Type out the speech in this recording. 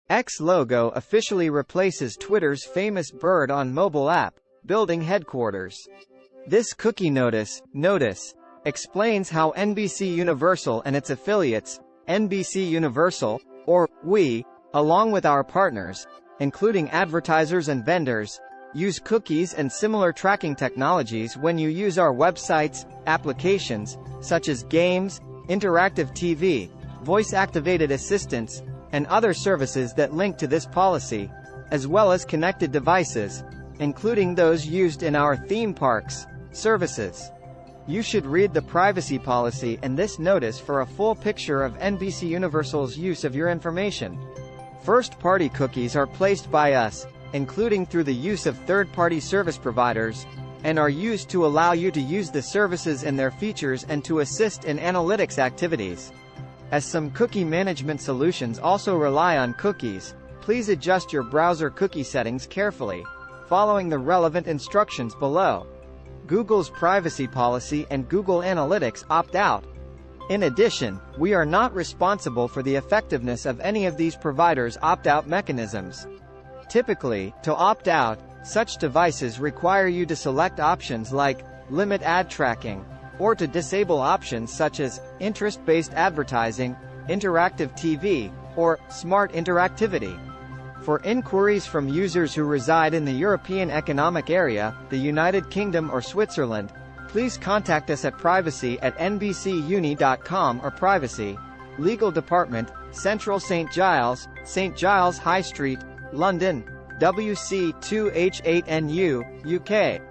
X logo officially replaces Twitter's famous bird on mobile app, building headquarters. This cookie notice explains how NBC Universal and its affiliates, NBC Universal, or we, along with our partners, including advertisers and vendors, use cookies and similar tracking technologies when you use our websites, applications, such as games, interactive TV, voice-activated assistants, and other services that link to this policy, as well as connected devices, including those used in our theme parks services. You should read the privacy policy and this notice for a full picture of NBC Universal's use of your information. First-party cookies are placed by us, including through the use of third-party service providers, and are used to allow you to use the services and their features and to assist in analytics activities. As some cookie management solutions also rely on cookies, please adjust your browser cookie settings carefully, following the relevant instructions below. Google's privacy policy and Google Analytics opt out. In addition, we are not responsible for the effectiveness of any of these providers' opt-out mechanisms. Typically, to opt out, such devices require you to select options like limit ad tracking, or to disable options such as interest-based advertising, interactive TV, or smart interactivity. For inquiries from users who reside in the European Economic Area, the United Kingdom or Switzerland, please contact us at privacy@nbcuni.com or Privacy, Legal Department, Central St Giles, St Giles High Street, London, WC2H8NU, UK.